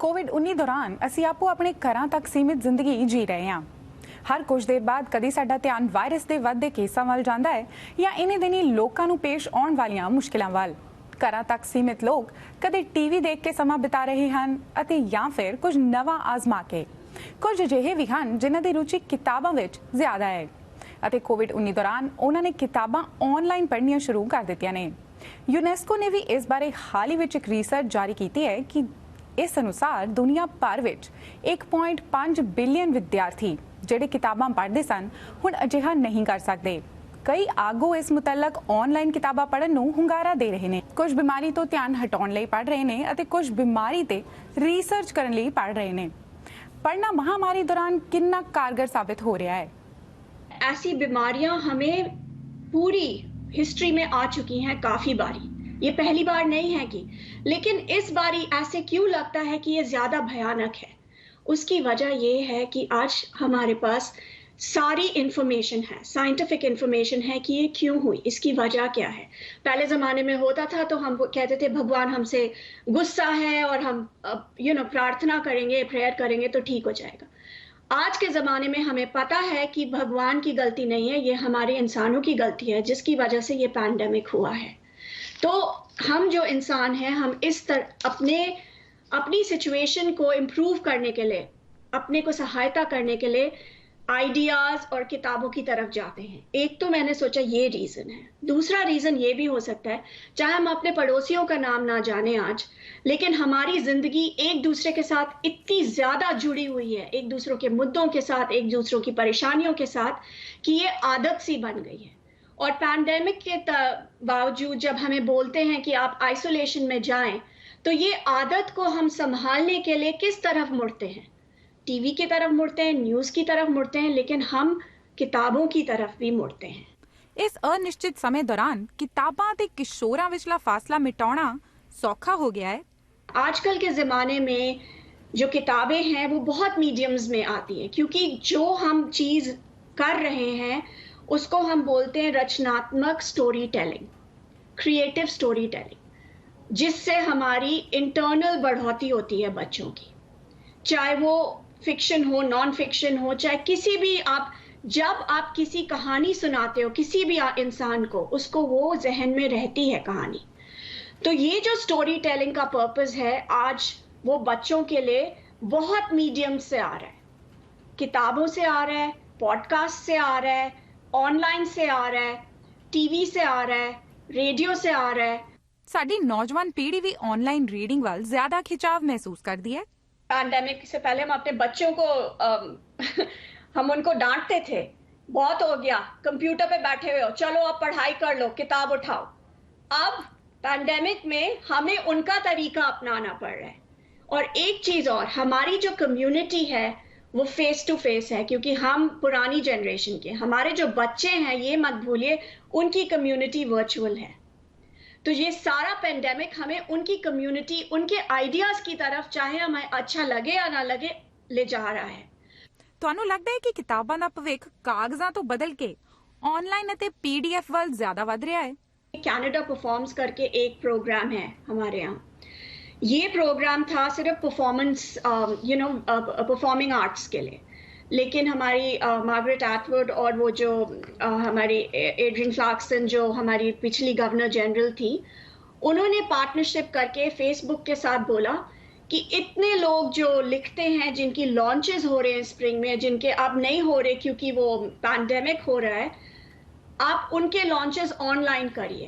कोविड-19 दौरान ਅਸੀਂ ਆਪੋ ਆਪਣੇ ਘਰਾਂ ਤੱਕ ਸੀਮਿਤ ਜ਼ਿੰਦਗੀ ਜੀ ਰਹੇ ਹਾਂ। ਹਰ ਕੁਝ ਦੇਰ ਬਾਅਦ ਕਦੀ ਸਾਡਾ ਧਿਆਨ ਵਾਇਰਸ ਦੇ ਵੱਧਦੇ ਕੇਸਾਂ ਵੱਲ ਜਾਂਦਾ ਹੈ ਜਾਂ ਇਨੇ ਦਿਨੀ ਲੋਕਾਂ ਨੂੰ ਪੇਸ਼ ਆਉਣ ਵਾਲੀਆਂ ਮੁਸ਼ਕਿਲਾਂ ਵੱਲ। ਘਰਾਂ ਤੱਕ ਸੀਮਿਤ ਲੋਕ ਕਦੇ ਟੀਵੀ ਦੇਖ ਕੇ ਸਮਾਂ ਬਿਤਾ ਰਹੇ ਹਨ ਅਤੇ ਜਾਂ ਫਿਰ ਕੁਝ ਨਵਾਂ ਆਜ਼ਮਾ ਕੇ। ਕੁਝ ਅਜਿਹੇ ਵੀ ਹਨ ਜਿਨ੍ਹਾਂ ਦੀ ਰੁਚੀ ਕਿਤਾਬਾਂ ਵਿੱਚ ਜ਼ਿਆਦਾ ਹੈ ਅਤੇ ਕੋਵਿਡ-19 ਦੌਰਾਨ ਉਹਨਾਂ ਨੇ ਕਿਤਾਬਾਂ ਆਨਲਾਈਨ ਪੜ੍ਹਨੀਆਂ ਸ਼ੁਰੂ ਕਰ ਦਿੱਤੀਆਂ ਨੇ। यूनेस्को ने भी इस बारे हाल ही में एक रिसर्च जारी की है कि इस अनुसार दुनिया भर विच 1.5 बिलियन विद्यार्थी जिहड़े किताबां पढ़ते सन हुण अजिहा नहीं कर सकते। कई आगू इस मुतलक ऑनलाइन किताबां पढ़न नूं हुंगारा दे रहे हैं। कुछ बीमारी तो ध्यान हटाउण लई पढ़ रहे हैं और कुछ बीमारी ते रिसर्च करन लई पढ़ रहे हैं। पढ़ना महामारी दौरान कितना कारगर साबित हो रहा है। ऐसी बीमारियां हमें पूरी हिस्ट्री में आ चुकी हैं काफी बारी, ये पहली बार नहीं है कि, लेकिन इस बारी ऐसे क्यों लगता है कि ये ज्यादा भयानक है। उसकी वजह ये है कि आज हमारे पास सारी इंफॉर्मेशन है, साइंटिफिक इंफॉर्मेशन है कि ये क्यों हुई, इसकी वजह क्या है। पहले जमाने में होता था तो हम कहते थे भगवान हमसे गुस्सा है और हम प्रार्थना करेंगे, प्रेयर करेंगे तो ठीक हो जाएगा। आज के ज़माने में हमें पता है कि भगवान की गलती नहीं है, ये हमारे इंसानों की गलती है जिसकी वजह से ये पैंडेमिक हुआ है। तो हम जो इंसान हैं, हम इस तरह अपनी सिचुएशन को इम्प्रूव करने के लिए, अपने को सहायता करने के लिए आइडियाज़ और किताबों की तरफ जाते हैं। एक तो मैंने सोचा ये रीज़न है। दूसरा रीज़न ये भी हो सकता है, चाहे हम अपने पड़ोसियों का नाम ना जाने आज, लेकिन हमारी ज़िंदगी एक दूसरे के साथ इतनी ज़्यादा जुड़ी हुई है, एक दूसरों के मुद्दों के साथ, एक दूसरों की परेशानियों के साथ, कि ये आदत सी बन गई है। और पैंडेमिक के बावजूद जब हमें बोलते हैं कि आप आइसोलेशन में जाएं, तो ये आदत को हम संभालने के लिए किस तरफ मुड़ते हैं। टीवी की तरफ मुड़ते हैं, न्यूज़ की तरफ मुड़ते हैं, लेकिन हम किताबों की तरफ भी मुड़ते हैं। इस अनिश्चित समय दौरान किताबां ते किशोरां विचला फासला मिटाउणा सौखा हो गया है। आजकल के ज़माने में जो किताबें हैं वो बहुत मीडियम्स में आती हैं, क्योंकि जो हम चीज़ कर रहे हैं उसको हम बोलते हैं रचनात्मक story telling, creative story telling, जिससे हमारी इंटरनल बढ़ोतरी होती है बच्चों की। चाहे वो फिक्शन हो, नॉन फिक्शन हो, चाहे किसी भी जब आप किसी कहानी सुनाते हो किसी भी इंसान को, उसको वो जहन में रहती है कहानी। तो ये जो स्टोरी टेलिंग का पर्पस है आज वो बच्चों के लिए बहुत मीडियम से आ रहा है, किताबों से आ रहा है, पॉडकास्ट से आ रहा है, ऑनलाइन से आ रहा है, टीवी से आ रहा है, रेडियो से आ रहा है। साडी नौजवान पीढ़ी भी ऑनलाइन रीडिंग वाल ज्यादा खिंचाव महसूस करती है। पैंडेमिक से पहले हम अपने बच्चों को हम उनको डांटते थे, बहुत हो गया, कंप्यूटर पे बैठे हुए हो, चलो अब पढ़ाई कर लो, किताब उठाओ। अब पैंडेमिक में हमें उनका तरीका अपनाना पड़ रहा है। और एक चीज और, हमारी जो कम्युनिटी है वो फेस टू फेस है, क्योंकि हम पुरानी जनरेशन के, हमारे जो बच्चे हैं ये मत भूलिए उनकी कम्युनिटी वर्चुअल है। तो ये सारा पेंडेमिक हमें उनकी कम्युनिटी, उनके आइडियाज की तरफ, चाहे हमें अच्छा लगे या ना लगे, ले जा रहा है। ਤੁਹਾਨੂੰ ਲੱਗਦਾ ਹੈ ਕਿ ਕਿਤਾਬਾਂ ਦਾ ਭਵਿੱਖ ਕਾਗਜ਼ਾਂ ਤੋਂ ਬਦਲ ਕੇ ਆਨਲਾਈਨ ਅਤੇ ਪੀਡੀਐਫ ਵੱਲ ਜ਼ਿਆਦਾ ਵੱਧ ਰਿਹਾ ਹੈ? कनाडा परफॉर्म्स करके एक प्रोग्राम है हमारे यहाँ। ये प्रोग्राम था सिर्फ परफॉर्मेंस परफॉर्मिंग आर्ट्स के लिए, लेकिन हमारी मार्गरेट एटवुड और वो जो हमारी एड्रियन क्लार्कसन जो हमारी पिछली गवर्नर जनरल थी, उन्होंने पार्टनरशिप करके फेसबुक के साथ बोला कि इतने लोग जो लिखते हैं जिनकी लॉन्चेस हो रहे हैं स्प्रिंग में, जिनके अब नहीं हो रहे क्योंकि वो पैंडेमिक हो रहा है, आप उनके लॉन्चेस ऑनलाइन करिए।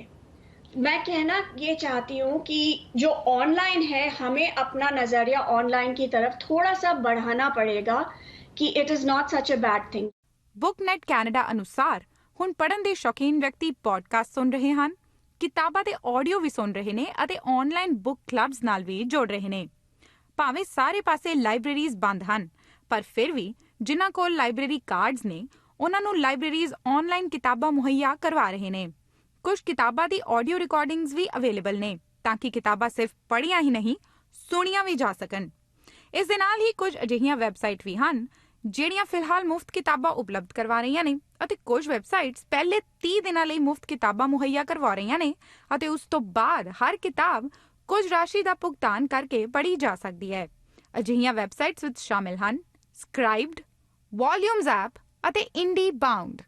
मैं कहना ये चाहती हूँ कि जो ऑनलाइन है हमें अपना नज़रिया ऑनलाइन की तरफ थोड़ा सा बढ़ाना पड़ेगा कि it is not such a bad thing. बुकनेट कैनेडा अनुसार ਹੁਣ ਪੜ੍ਹਨ ਦੇ ਸ਼ੌਕੀਨ ਵਿਅਕਤੀ ਪੋਡਕਾਸਟ ਸੁਣ ਰਹੇ ਹਨ, ਕਿਤਾਬਾਂ ਦੇ ਆਡੀਓ ਵੀ ਸੁਣ ਰਹੇ ਨੇ ਅਤੇ ਆਨਲਾਈਨ ਬੁੱਕ ਕਲੱਬਸ ਨਾਲ ਵੀ ਜੁੜ ਰਹੇ ਨੇ। ਭਾਵੇਂ ਸਾਰੇ ਪਾਸੇ ਲਾਇਬ੍ਰੇਰੀਜ਼ ਬੰਦ ਹਨ, ਪਰ ਫਿਰ ਵੀ ਜਿਨ੍ਹਾਂ ਕੋਲ ਲਾਇਬ੍ਰੇਰੀ ਕਾਰਡਸ ਨੇ ਉਹਨਾਂ ਨੂੰ ਲਾਇਬ੍ਰੇਰੀਜ਼ ਆਨਲਾਈਨ ਕਿਤਾਬਾਂ ਮੁਹੱਈਆ ਕਰਵਾ ਰਹੇ ਨੇ। ਕੁਝ ਕਿਤਾਬਾਂ ਦੀ ਆਡੀਓ ਰਿਕਾਰਡਿੰਗਸ ਵੀ ਅਵੇਲੇਬਲ ਨੇ ਤਾਂ ਕਿ ਕਿਤਾਬਾਂ ਸਿਰਫ ਪੜ੍ਹੀਆਂ ਹੀ ਨਹੀਂ ਸੁਣੀਆਂ ਵੀ ਜਾ ਸਕਣ। ਇਸ ਦੇ ਨਾਲ ਹੀ ਕੁਝ ਅਜਿਹੀਆਂ ਵੈਬਸਾਈਟ ਵੀ ਹਨ ਜਿਹੜੀਆਂ ਫਿਲਹਾਲ ਮੁਫਤ ਕਿਤਾਬਾਂ ਉਪਲਬਧ ਕਰਵਾ ਰਹੀਆਂ ਨੇ ਅਤੇ ਕੁਝ ਵੈਬਸਾਈਟਸ ਪਹਿਲੇ 30 ਦਿਨਾਂ ਲਈ ਮੁਫਤ ਕਿਤਾਬਾਂ ਮੁਹੱਈਆ ਕਰਵਾ ਰਹੀਆਂ ਨੇ ਅਤੇ ਉਸ ਤੋਂ ਬਾਅਦ ਹਰ ਕਿਤਾਬ ਕੁਝ ਰਾਸ਼ੀ ਦਾ ਭੁਗਤਾਨ ਕਰਕੇ ਪੜ੍ਹੀ ਜਾ ਸਕਦੀ ਹੈ। ਅਜਿਹੀਆਂ ਵੈਬਸਾਈਟਸ ਵਿੱਚ ਸ਼ਾਮਿਲ ਹਨ ਸਕ੍ਰਾਈਬਡ, ਵੋਲਿਊਮਜ਼ ਐਪ ਅਤੇ ਇੰਡੀ ਬਾਉਂਡ।